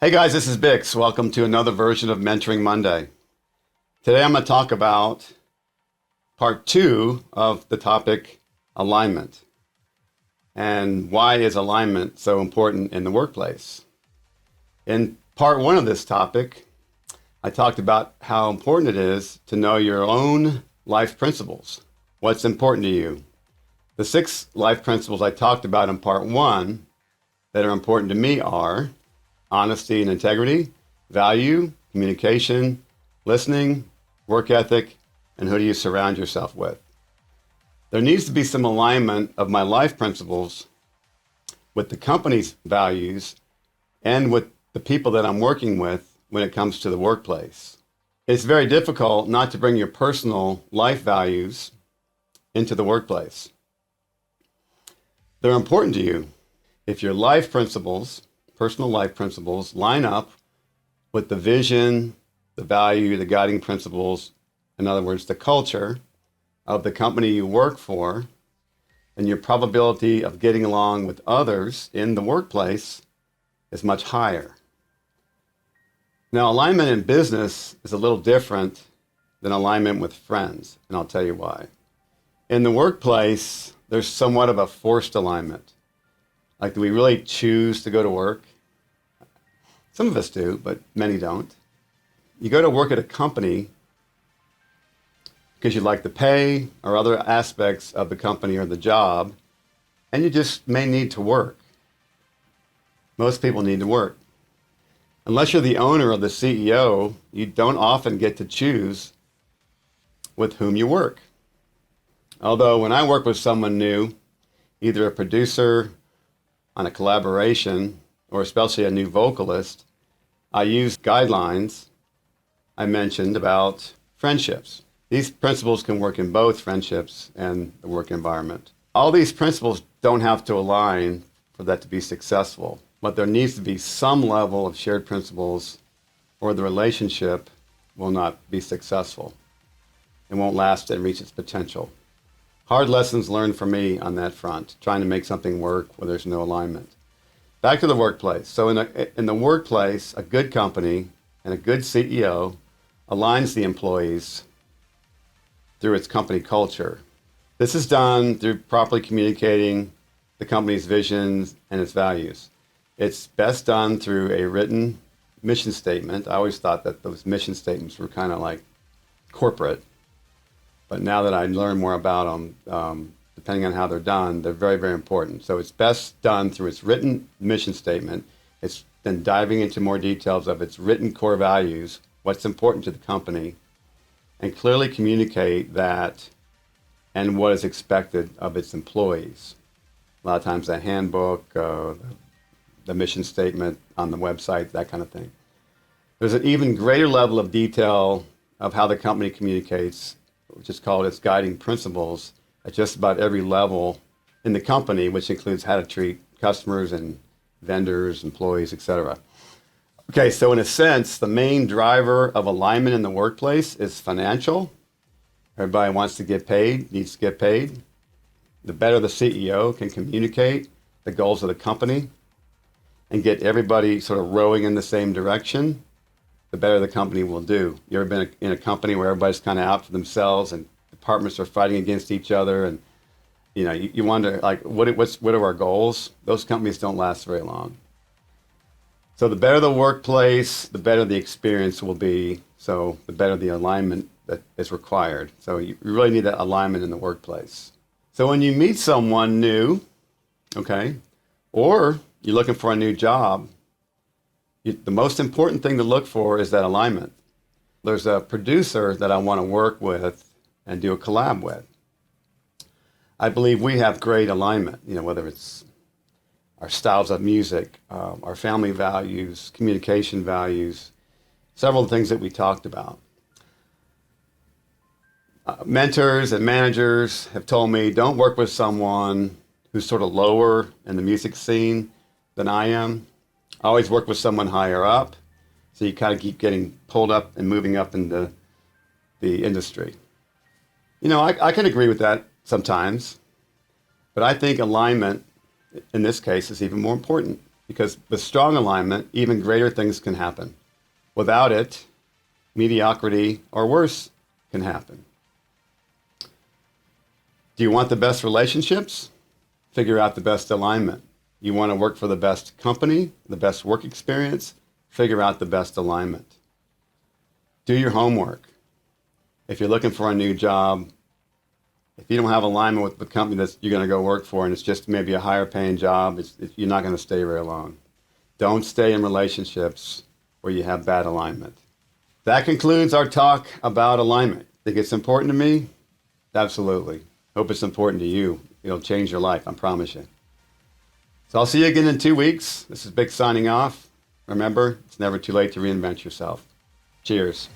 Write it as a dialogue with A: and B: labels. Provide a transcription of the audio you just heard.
A: Hey guys, this is BiXX. Welcome to another version of Mentoring Monday. Today I'm going to talk about part 2 of the topic alignment. And why is alignment so important in the workplace? In part 1 of this topic, I talked about how important it is to know your own life principles. What's important to you? The 6 life principles I talked about in part 1 that are important to me are honesty and integrity, value, communication, listening, work ethic, and who do you surround yourself with? There needs to be some alignment of my life principles with the company's values and with the people that I'm working with when it comes to the workplace. It's very difficult not to bring your personal life values into the workplace. They're important to you. If your life principles, personal life principles, line up with the vision, the value, the guiding principles, in other words, the culture of the company you work for, then your probability of getting along with others in the workplace is much higher. Now, alignment in business is a little different than alignment with friends, and I'll tell you why. In the workplace, there's somewhat of a forced alignment. Like, do we really choose to go to work? Some of us do, but many don't. You go to work at a company because you like the pay or other aspects of the company or the job, and you just may need to work. Most people need to work. Unless you're the owner or the CEO, you don't often get to choose with whom you work. Although when I work with someone new, either a producer on a collaboration, or especially a new vocalist, I use guidelines I mentioned about friendships. These principles can work in both friendships and the work environment. All these principles don't have to align for that to be successful, but there needs to be some level of shared principles or the relationship will not be successful. It won't last and reach its potential. Hard lessons learned for me on that front, trying to make something work where there's no alignment. Back to the workplace. So in the workplace, a good company and a good CEO aligns the employees through its company culture. This is done through properly communicating the company's visions and its values. It's best done through a written mission statement. I always thought that those mission statements were kind of like corporate. But now that I learn more about them, depending on how they're done, they're very, very important. So it's best done through its written mission statement. It's then diving into more details of its written core values, what's important to the company, and clearly communicate that and what is expected of its employees. A lot of times the handbook, the mission statement on the website, that kind of thing. There's an even greater level of detail of how the company communicates, which is called its guiding principles, at just about every level in the company, which includes how to treat customers and vendors, employees, etc. Okay, so in a sense, the main driver of alignment in the workplace is financial. Everybody wants to get paid, needs to get paid. The better the CEO can communicate the goals of the company and get everybody sort of rowing in the same direction, the better the company will do. You ever been in a company where everybody's kind of out for themselves and departments are fighting against each other, and you wonder, like, what are our goals? Those companies don't last very long. So the better the workplace, the better the experience will be. So the better the alignment that is required. So you really need that alignment in the workplace. So when you meet someone new, okay, or you're looking for a new job, the most important thing to look for is that alignment. There's a producer that I want to work with and do a collab with. I believe we have great alignment, whether it's our styles of music, our family values, communication values, several things that we talked about. Mentors and managers have told me, don't work with someone who's sort of lower in the music scene than I am. I always work with someone higher up, so you kind of keep getting pulled up and moving up in the industry. I can agree with that sometimes, but I think alignment in this case is even more important. because with strong alignment, even greater things can happen. Without it, mediocrity or worse can happen. Do you want the best relationships? Figure out the best alignment. You want to work for the best company, the best work experience? Figure out the best alignment. Do your homework. If you're looking for a new job, if you don't have alignment with the company that you're going to go work for, and it's just maybe a higher paying job, you're not going to stay very long. Don't stay in relationships where you have bad alignment. That concludes our talk about alignment. Think it's important to me? Absolutely. Hope it's important to you. It'll change your life, I promise you. So I'll see you again in 2 weeks. This is BiXX signing off. Remember, it's never too late to reinvent yourself. Cheers.